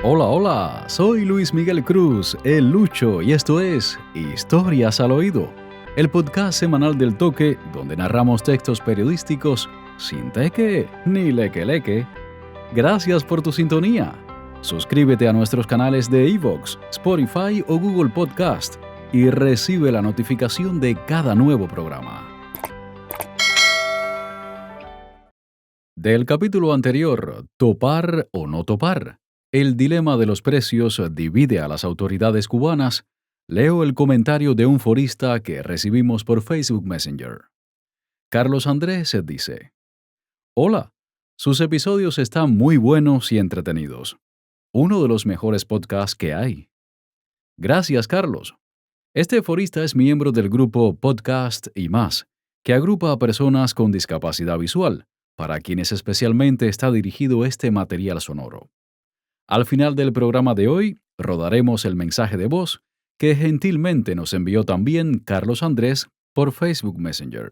Hola, hola, soy Luis Miguel Cruz, el Lucho, y esto es Historias al Oído, el podcast semanal del Toque donde narramos textos periodísticos sin teque ni leque-leque. Gracias por tu sintonía. Suscríbete a nuestros canales de iVoox, Spotify o Google Podcast y recibe la notificación de cada nuevo programa. Del capítulo anterior, Topar o no topar. El dilema de los precios divide a las autoridades cubanas. Leo el comentario de un forista que recibimos por Facebook Messenger. Carlos Andrés dice: Hola, sus episodios están muy buenos y entretenidos. Uno de los mejores podcasts que hay. Gracias, Carlos. Este forista es miembro del grupo Podcast y Más, que agrupa a personas con discapacidad visual, para quienes especialmente está dirigido este material sonoro. Al final del programa de hoy, rodaremos el mensaje de voz que gentilmente nos envió también Carlos Andrés por Facebook Messenger.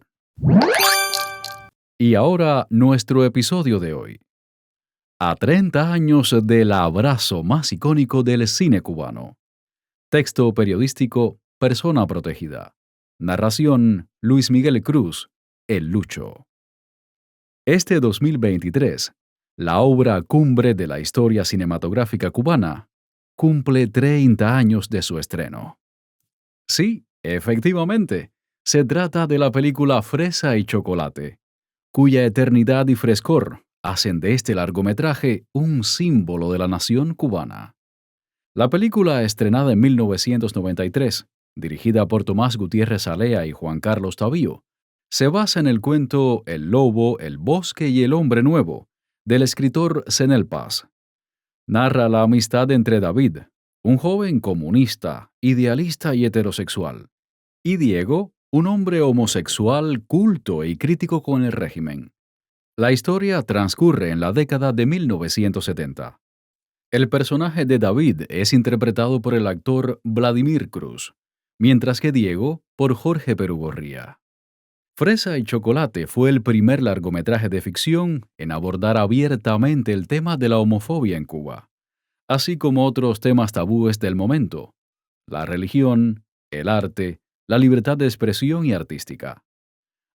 Y ahora, nuestro episodio de hoy. A 30 años del abrazo más icónico del cine cubano. Texto periodístico, Persona Protegida. Narración, Luis Miguel Cruz, el Lucho. Este 2023, la obra cumbre de la historia cinematográfica cubana, cumple 30 años de su estreno. Sí, efectivamente, se trata de la película Fresa y Chocolate, cuya eternidad y frescor hacen de este largometraje un símbolo de la nación cubana. La película, estrenada en 1993, dirigida por Tomás Gutiérrez Alea y Juan Carlos Tavío, se basa en el cuento El lobo, el bosque y el hombre nuevo, del escritor Zenel Paz. Narra la amistad entre David, un joven comunista, idealista y heterosexual, y Diego, un hombre homosexual, culto y crítico con el régimen. La historia transcurre en la década de 1970. El personaje de David es interpretado por el actor Vladimir Cruz, mientras que Diego por Jorge Perugorría. Fresa y Chocolate fue el primer largometraje de ficción en abordar abiertamente el tema de la homofobia en Cuba, así como otros temas tabúes del momento: la religión, el arte, la libertad de expresión y artística.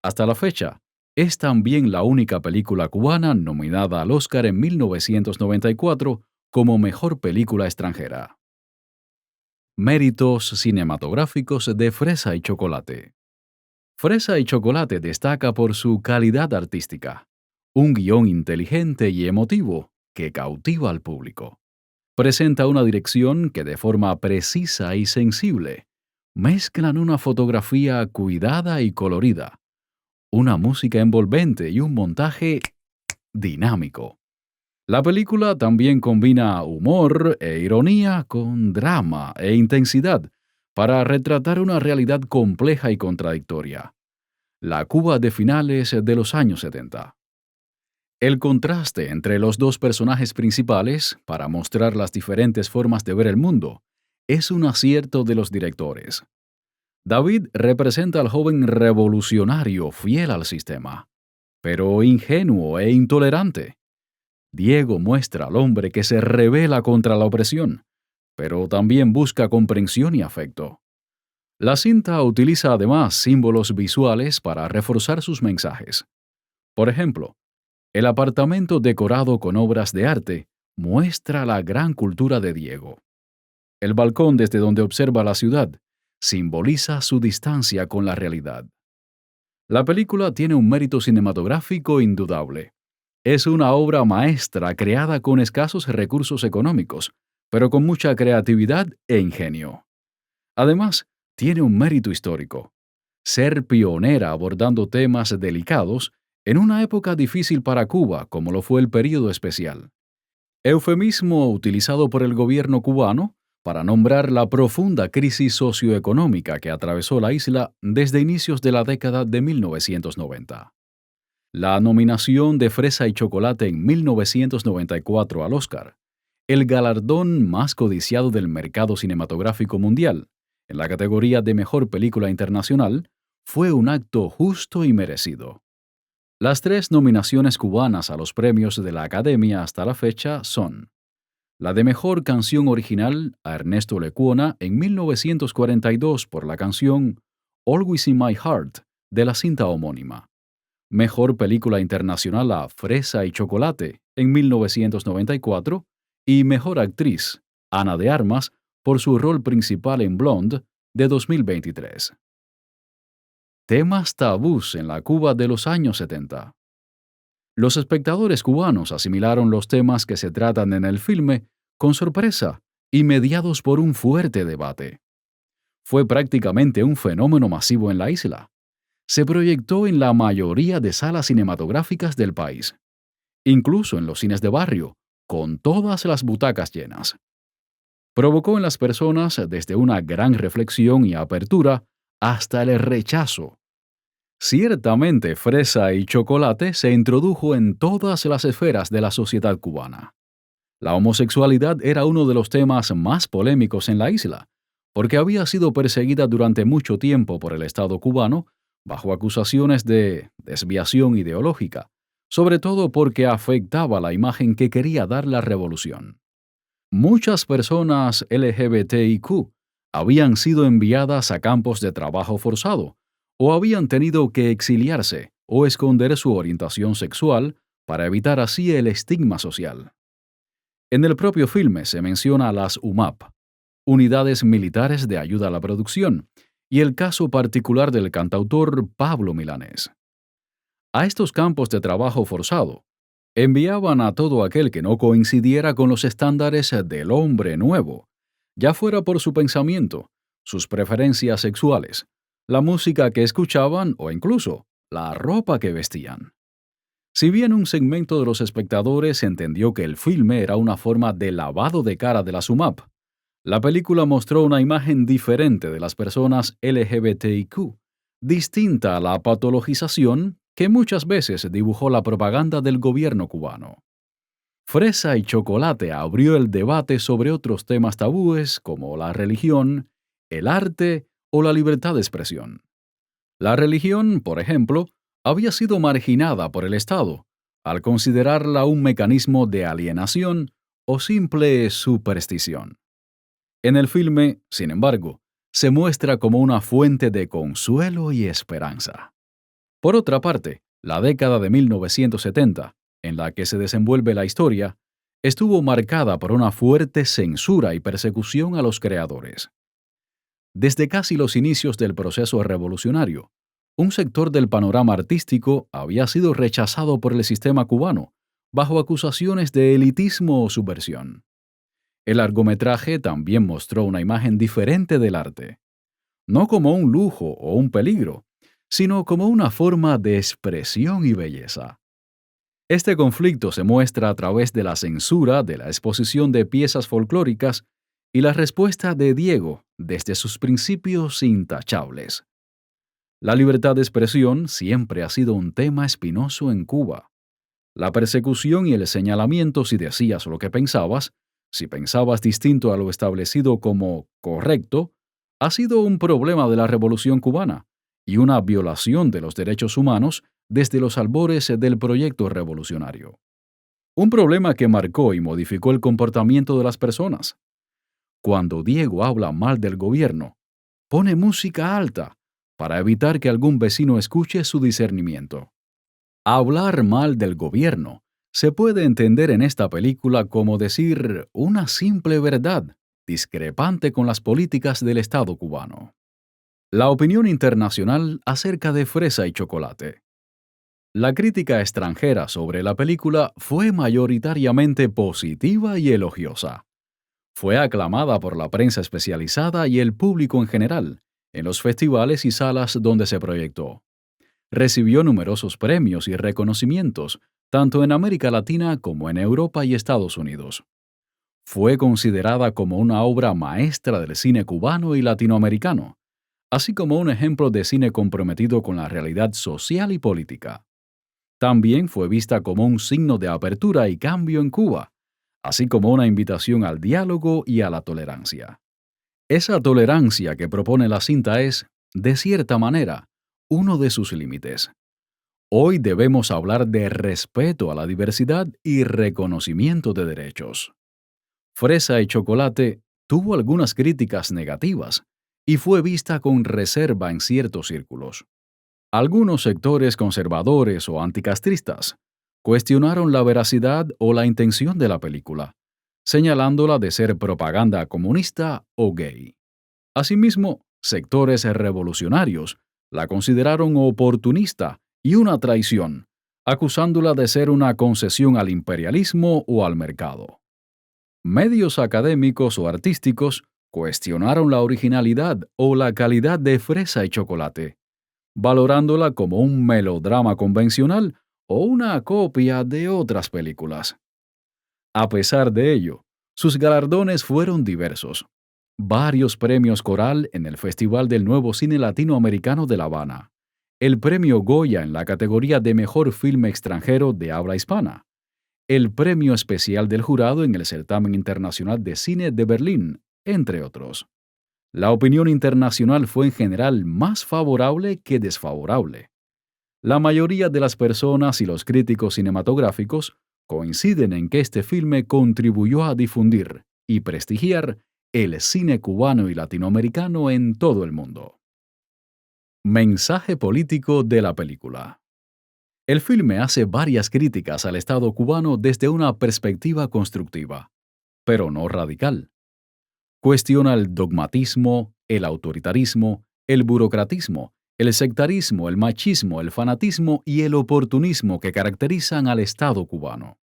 Hasta la fecha, es también la única película cubana nominada al Oscar en 1994 como Mejor Película Extranjera. Méritos cinematográficos de Fresa y Chocolate. Fresa y Chocolate destaca por su calidad artística, un guión inteligente y emotivo que cautiva al público. Presenta una dirección que de forma precisa y sensible mezclan una fotografía cuidada y colorida, una música envolvente y un montaje dinámico. La película también combina humor e ironía con drama e intensidad para retratar una realidad compleja y contradictoria: la Cuba de finales de los años 70. El contraste entre los dos personajes principales, para mostrar las diferentes formas de ver el mundo, es un acierto de los directores. David representa al joven revolucionario fiel al sistema, pero ingenuo e intolerante. Diego muestra al hombre que se rebela contra la opresión, pero también busca comprensión y afecto. La cinta utiliza además símbolos visuales para reforzar sus mensajes. Por ejemplo, el apartamento decorado con obras de arte muestra la gran cultura de Diego. El balcón desde donde observa la ciudad simboliza su distancia con la realidad. La película tiene un mérito cinematográfico indudable. Es una obra maestra creada con escasos recursos económicos, pero con mucha creatividad e ingenio. Además, tiene un mérito histórico: ser pionera abordando temas delicados en una época difícil para Cuba, como lo fue el período especial. Eufemismo utilizado por el gobierno cubano para nombrar la profunda crisis socioeconómica que atravesó la isla desde inicios de la década de 1990. La nominación de Fresa y Chocolate en 1994 al Oscar, el galardón más codiciado del mercado cinematográfico mundial, en la categoría de Mejor Película Internacional, fue un acto justo y merecido. Las 3 nominaciones cubanas a los premios de la Academia hasta la fecha son: La de mejor canción original a Ernesto Lecuona en 1942 por la canción Always in My Heart de la cinta homónima. Mejor película internacional a Fresa y Chocolate en 1994 y Mejor actriz Ana de Armas por su rol principal en Blonde de 2023. Temas tabús en la Cuba de los años 70. Los espectadores cubanos asimilaron los temas que se tratan en el filme con sorpresa y mediados por un fuerte debate. Fue prácticamente un fenómeno masivo en la isla. Se proyectó en la mayoría de salas cinematográficas del país, incluso en los cines de barrio, con todas las butacas llenas. Provocó en las personas desde una gran reflexión y apertura hasta el rechazo. Ciertamente, Fresa y Chocolate se introdujo en todas las esferas de la sociedad cubana. La homosexualidad era uno de los temas más polémicos en la isla, porque había sido perseguida durante mucho tiempo por el Estado cubano bajo acusaciones de desviación ideológica, sobre todo porque afectaba la imagen que quería dar la revolución. Muchas personas LGBTIQ habían sido enviadas a campos de trabajo forzado, o habían tenido que exiliarse o esconder su orientación sexual para evitar así el estigma social. En el propio filme se menciona a las UMAP, Unidades Militares de Ayuda a la Producción, y el caso particular del cantautor Pablo Milanés. A estos campos de trabajo forzado, enviaban a todo aquel que no coincidiera con los estándares del hombre nuevo, ya fuera por su pensamiento, sus preferencias sexuales, la música que escuchaban o incluso la ropa que vestían. Si bien un segmento de los espectadores entendió que el filme era una forma de lavado de cara de la SUMAP, la película mostró una imagen diferente de las personas LGBTIQ, distinta a la patologización que muchas veces dibujó la propaganda del gobierno cubano. Fresa y Chocolate abrió el debate sobre otros temas tabúes como la religión, el arte o la libertad de expresión. La religión, por ejemplo, había sido marginada por el Estado, al considerarla un mecanismo de alienación o simple superstición. En el filme, sin embargo, se muestra como una fuente de consuelo y esperanza. Por otra parte, la década de 1970, en la que se desenvuelve la historia, estuvo marcada por una fuerte censura y persecución a los creadores. Desde casi los inicios del proceso revolucionario, un sector del panorama artístico había sido rechazado por el sistema cubano, bajo acusaciones de elitismo o subversión. El largometraje también mostró una imagen diferente del arte, no como un lujo o un peligro, sino como una forma de expresión y belleza. Este conflicto se muestra a través de la censura de la exposición de piezas folclóricas y la respuesta de Diego desde sus principios intachables. La libertad de expresión siempre ha sido un tema espinoso en Cuba. La persecución y el señalamiento si decías lo que pensabas, si pensabas distinto a lo establecido como correcto, ha sido un problema de la Revolución cubana y una violación de los derechos humanos desde los albores del proyecto revolucionario. Un problema que marcó y modificó el comportamiento de las personas. Cuando Diego habla mal del gobierno, pone música alta para evitar que algún vecino escuche su discernimiento. Hablar mal del gobierno se puede entender en esta película como decir una simple verdad, discrepante con las políticas del Estado cubano. La opinión internacional acerca de Fresa y Chocolate. La crítica extranjera sobre la película fue mayoritariamente positiva y elogiosa. Fue aclamada por la prensa especializada y el público en general, en los festivales y salas donde se proyectó. Recibió numerosos premios y reconocimientos, tanto en América Latina como en Europa y Estados Unidos. Fue considerada como una obra maestra del cine cubano y latinoamericano, así como un ejemplo de cine comprometido con la realidad social y política. También fue vista como un signo de apertura y cambio en Cuba, así como una invitación al diálogo y a la tolerancia. Esa tolerancia que propone la cinta es, de cierta manera, uno de sus límites. Hoy debemos hablar de respeto a la diversidad y reconocimiento de derechos. Fresa y Chocolate tuvo algunas críticas negativas y fue vista con reserva en ciertos círculos. Algunos sectores conservadores o anticastristas cuestionaron la veracidad o la intención de la película, señalándola de ser propaganda comunista o gay. Asimismo, sectores revolucionarios la consideraron oportunista y una traición, acusándola de ser una concesión al imperialismo o al mercado. Medios académicos o artísticos cuestionaron la originalidad o la calidad de Fresa y Chocolate, valorándola como un melodrama convencional o una copia de otras películas. A pesar de ello, sus galardones fueron diversos. Varios premios Coral en el Festival del Nuevo Cine Latinoamericano de La Habana, el premio Goya en la categoría de Mejor Filme Extranjero de Habla Hispana, el premio especial del jurado en el Certamen Internacional de Cine de Berlín, entre otros. La opinión internacional fue en general más favorable que desfavorable. La mayoría de las personas y los críticos cinematográficos coinciden en que este filme contribuyó a difundir y prestigiar el cine cubano y latinoamericano en todo el mundo. Mensaje político de la película. El filme hace varias críticas al Estado cubano desde una perspectiva constructiva, pero no radical. Cuestiona el dogmatismo, el autoritarismo, el burocratismo, el sectarismo, el machismo, el fanatismo y el oportunismo que caracterizan al Estado cubano.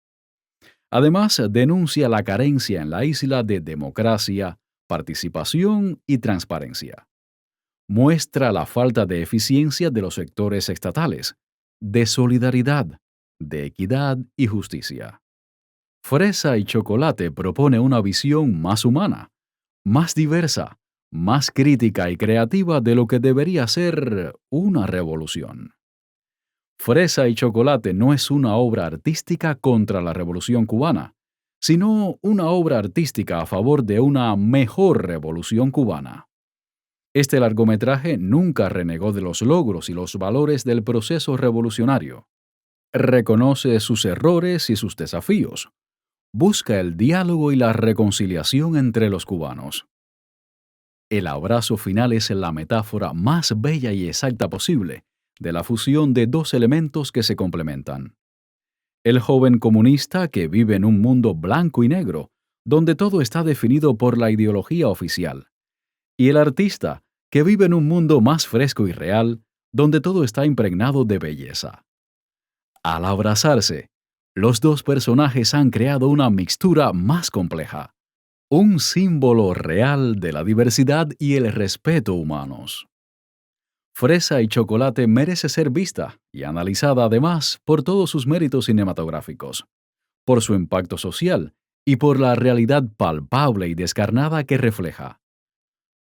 Además, denuncia la carencia en la isla de democracia, participación y transparencia. Muestra la falta de eficiencia de los sectores estatales, de solidaridad, de equidad y justicia. Fresa y Chocolate propone una visión más humana, más diversa, más crítica y creativa de lo que debería ser una revolución. Fresa y Chocolate no es una obra artística contra la revolución cubana, sino una obra artística a favor de una mejor revolución cubana. Este largometraje nunca renegó de los logros y los valores del proceso revolucionario. Reconoce sus errores y sus desafíos. Busca el diálogo y la reconciliación entre los cubanos. El abrazo final es la metáfora más bella y exacta posible de la fusión de dos elementos que se complementan. El joven comunista que vive en un mundo blanco y negro, donde todo está definido por la ideología oficial, y el artista que vive en un mundo más fresco y real, donde todo está impregnado de belleza. Al abrazarse, los dos personajes han creado una mixtura más compleja, un símbolo real de la diversidad y el respeto humanos. Fresa y Chocolate merece ser vista y analizada además por todos sus méritos cinematográficos, por su impacto social y por la realidad palpable y descarnada que refleja.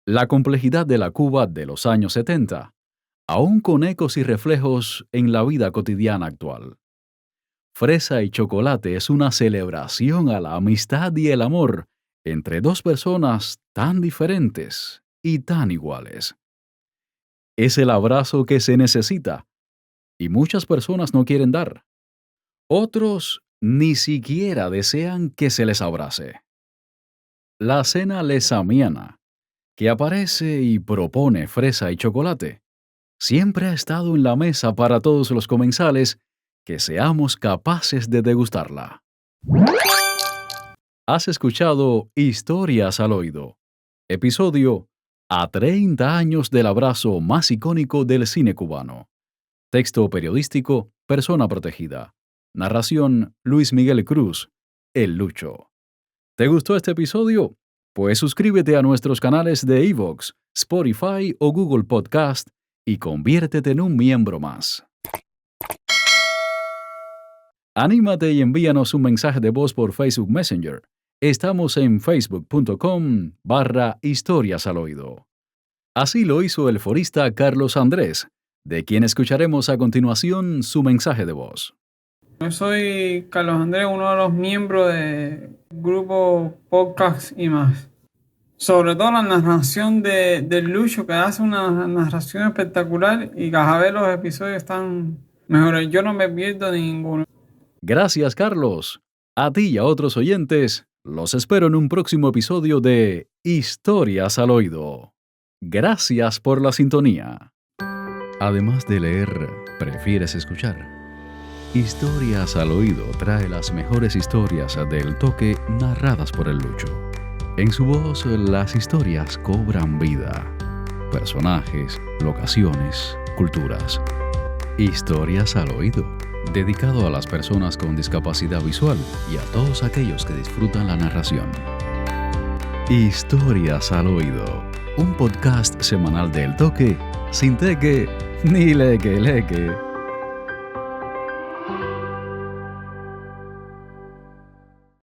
La complejidad de la Cuba de los años 70, aún con ecos y reflejos en la vida cotidiana actual. Fresa y Chocolate es una celebración a la amistad y el amor entre dos personas tan diferentes y tan iguales. Es el abrazo que se necesita y muchas personas no quieren dar. Otros ni siquiera desean que se les abrace. La cena lesamiana, que aparece y propone Fresa y Chocolate, siempre ha estado en la mesa para todos los comensales que seamos capaces de degustarla. Has escuchado Historias al Oído, episodio A 30 años del abrazo más icónico del cine cubano. Texto periodístico, Persona Protegida. Narración, Luis Miguel Cruz, El Lucho. ¿Te gustó este episodio? Pues suscríbete a nuestros canales de iVoox, Spotify o Google Podcast y conviértete en un miembro más. Anímate y envíanos un mensaje de voz por Facebook Messenger. Estamos en facebook.com/historias al oído. Así lo hizo el forista Carlos Andrés, de quien escucharemos a continuación su mensaje de voz. Yo soy Carlos Andrés, uno de los miembros del grupo Podcast y más. Sobre todo la narración del Lucho, que hace una narración espectacular y cada vez los episodios están mejores. Yo no me pierdo ninguno. Gracias, Carlos. A ti y a otros oyentes, Los espero en un próximo episodio de Historias al Oído. Gracias por la sintonía. Además de leer, ¿prefieres escuchar? Historias al Oído trae las mejores historias del toque narradas por el Lucho. En su voz, las historias cobran vida. Personajes, locaciones, culturas. Historias al Oído, dedicado a las personas con discapacidad visual y a todos aquellos que disfrutan la narración. Historias al Oído, un podcast semanal del toque, sin teque ni leque leque.